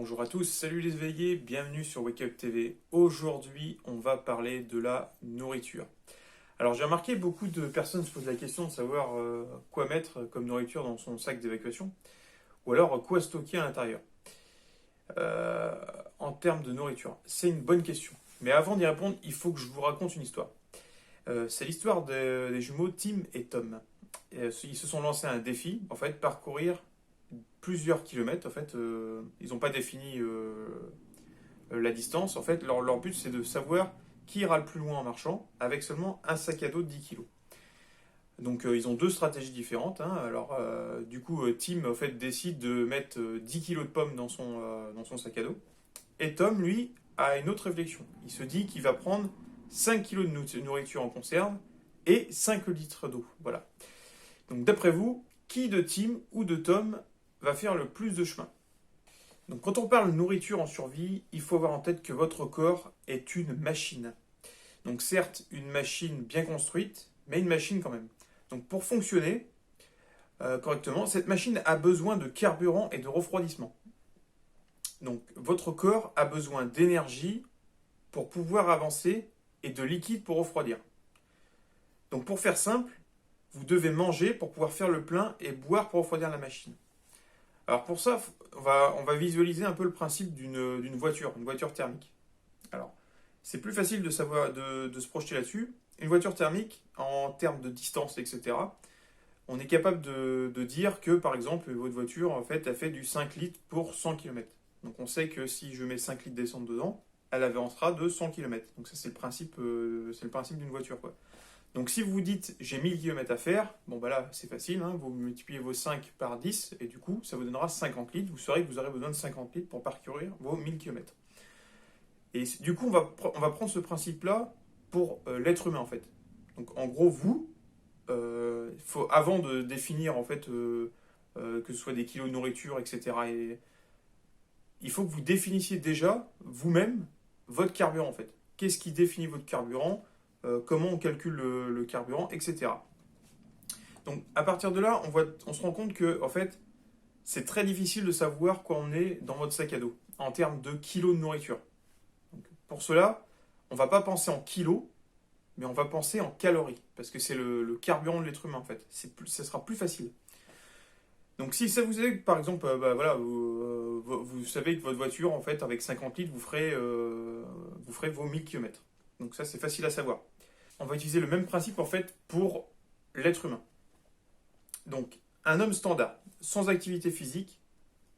Bonjour à tous, salut les éveillés, bienvenue sur Wake Up TV. Aujourd'hui, on va parler de la nourriture. Alors j'ai remarqué beaucoup de personnes se posent la question de savoir quoi mettre comme nourriture dans son sac d'évacuation, ou alors quoi stocker à l'intérieur. Euh, En termes de nourriture, c'est une bonne question. Mais avant d'y répondre, il faut que je vous raconte une histoire. C'est l'histoire des jumeaux Tim et Tom. Ils se sont lancés un défi, en fait, parcourir plusieurs kilomètres. En fait, ils n'ont pas défini la distance. En fait, leur but, c'est de savoir qui ira le plus loin en marchant avec seulement un sac à dos de 10 kilos. Donc, ils ont deux stratégies différentes, hein. Alors, du coup, Tim, en fait, décide de mettre 10 kilos de pommes dans son sac à dos. Et Tom, lui, a une autre réflexion. Il se dit qu'il va prendre 5 kilos de nourriture en conserve et 5 litres d'eau. Voilà. Donc, d'après vous, qui de Tim ou de Tom va faire le plus de chemin? Donc, quand on parle nourriture en survie, il faut avoir en tête que votre corps est une machine. Donc, certes, une machine bien construite, mais une machine quand même. Donc, pour fonctionner correctement, cette machine a besoin de carburant et de refroidissement. Donc, votre corps a besoin d'énergie pour pouvoir avancer et de liquide pour refroidir. Donc, pour faire simple, vous devez manger pour pouvoir faire le plein et boire pour refroidir la machine. Alors pour ça, on va visualiser un peu le principe d'une voiture, une voiture thermique. Alors, c'est plus facile de savoir, de se projeter là-dessus. Une voiture thermique, en termes de distance, etc., on est capable de dire que, par exemple, votre voiture, en fait, elle fait du 5 litres pour 100 km. Donc on sait que si je mets 5 litres d'essence dedans, elle avancera de 100 km. Donc ça, c'est le principe d'une voiture, quoi. Donc si vous vous dites j'ai 1000 km à faire, bon bah là c'est facile, hein, vous multipliez vos 5 par 10 et du coup ça vous donnera 50 litres. Vous saurez que vous aurez besoin de 50 litres pour parcourir vos 1000 km. Et du coup on va prendre ce principe-là pour l'être humain en fait. Donc en gros avant de définir en fait que ce soit des kilos de nourriture, etc. Il faut que vous définissiez déjà vous-même votre carburant en fait. Qu'est-ce qui définit votre carburant? Comment on calcule le carburant, etc. Donc à partir de là, on se rend compte que en fait, c'est très difficile de savoir quoi on est dans votre sac à dos en termes de kilos de nourriture. Donc, pour cela, on ne va pas penser en kilos, mais on va penser en calories, parce que c'est le carburant de l'être humain en fait. Ça sera plus facile. Donc si ça vous aide, par exemple, voilà, vous savez que votre voiture, en fait, avec 50 litres, vous ferez vos 1000 km. Donc ça, c'est facile à savoir. On va utiliser le même principe, en fait, pour l'être humain. Donc, un homme standard, sans activité physique,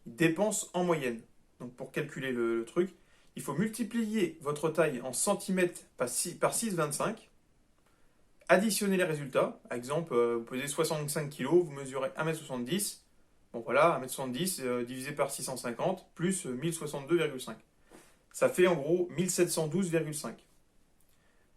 il dépense en moyenne. Donc pour calculer le truc, il faut multiplier votre taille en centimètres par 6,25, additionner les résultats. Par exemple, vous pesez 65 kg, vous mesurez 1m70. Bon voilà, 1m70 divisé par 650 plus 1062,5. Ça fait en gros 1712,5.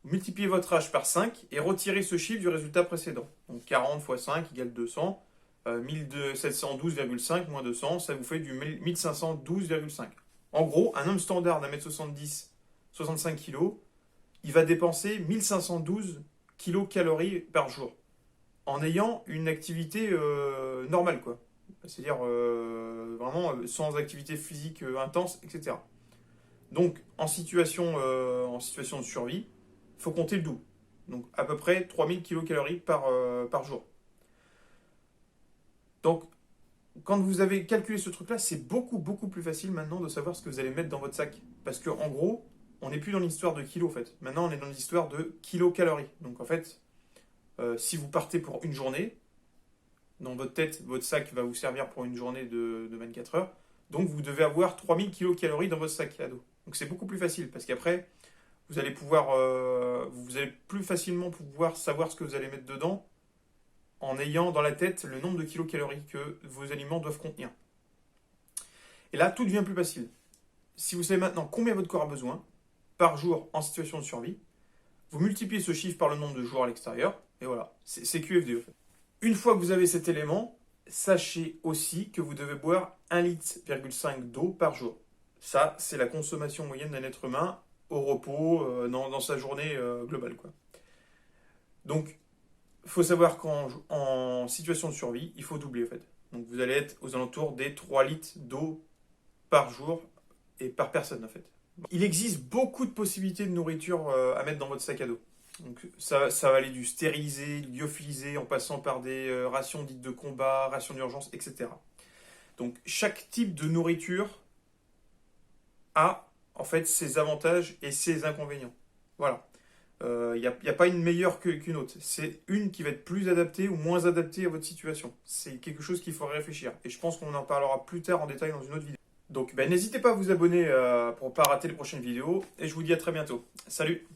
Vous multipliez votre âge par 5 et retirez ce chiffre du résultat précédent. Donc 40 fois 5 égale 200. 1712,5 moins 200, ça vous fait du 1512,5. En gros, un homme standard d'un mètre 70, 65 kg, il va dépenser 1512 kilocalories par jour en ayant une activité normale, quoi. C'est-à-dire vraiment sans activité physique intense, etc. Donc en situation de survie, il faut compter le double. Donc à peu près 3000 kilocalories par jour. Donc quand vous avez calculé ce truc-là, c'est beaucoup beaucoup plus facile maintenant de savoir ce que vous allez mettre dans votre sac. Parce qu'en gros, on n'est plus dans l'histoire de kilos en fait. Maintenant on est dans l'histoire de kilocalories. Donc en fait, si vous partez pour une journée, dans votre tête, votre sac va vous servir pour une journée de 24 heures. Donc vous devez avoir 3000 kilocalories dans votre sac à dos. Donc c'est beaucoup plus facile parce qu'après, vous allez plus facilement pouvoir savoir ce que vous allez mettre dedans en ayant dans la tête le nombre de kilocalories que vos aliments doivent contenir. Et là, tout devient plus facile. Si vous savez maintenant combien votre corps a besoin par jour en situation de survie, vous multipliez ce chiffre par le nombre de jours à l'extérieur, et voilà, c'est QFD en fait. Une fois que vous avez cet élément, sachez aussi que vous devez boire 1,5 litre d'eau par jour. Ça, c'est la consommation moyenne d'un être humain au repos, dans sa journée globale, quoi. Donc, il faut savoir qu'en situation de survie, il faut doubler en fait. Donc vous allez être aux alentours des 3 litres d'eau par jour et par personne en fait. Il existe beaucoup de possibilités de nourriture à mettre dans votre sac à dos. Donc ça va aller du stérilisé, lyophilisé, en passant par des rations dites de combat, rations d'urgence, etc. Donc chaque type de nourriture a en fait ses avantages et ses inconvénients. Voilà. Il n'y a pas une meilleure qu'une autre. C'est une qui va être plus adaptée ou moins adaptée à votre situation. C'est quelque chose qu'il faut réfléchir. Et je pense qu'on en parlera plus tard en détail dans une autre vidéo. Donc n'hésitez pas à vous abonner pour ne pas rater les prochaines vidéos. Et je vous dis à très bientôt. Salut!